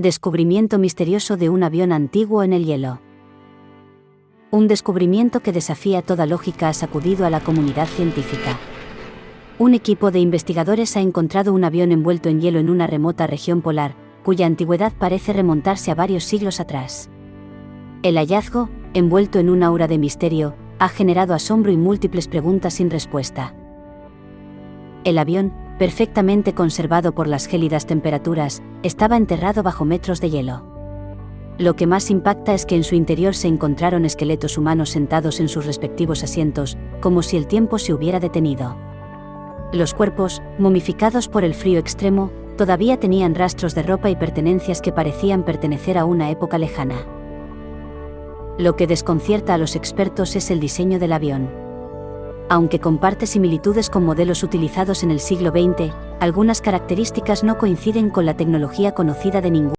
Descubrimiento misterioso de un avión antiguo en el hielo. Un descubrimiento que desafía toda lógica ha sacudido a la comunidad científica. Un equipo de investigadores ha encontrado un avión envuelto en hielo en una remota región polar, cuya antigüedad parece remontarse a varios siglos atrás. El hallazgo, envuelto en un aura de misterio, ha generado asombro y múltiples preguntas sin respuesta. El avión, perfectamente conservado por las gélidas temperaturas, estaba enterrado bajo metros de hielo. Lo que más impacta es que en su interior se encontraron esqueletos humanos sentados en sus respectivos asientos, como si el tiempo se hubiera detenido. Los cuerpos, momificados por el frío extremo, todavía tenían rastros de ropa y pertenencias que parecían pertenecer a una época lejana. Lo que desconcierta a los expertos es el diseño del avión. Aunque comparte similitudes con modelos utilizados en el siglo XX, algunas características no coinciden con la tecnología conocida de ningún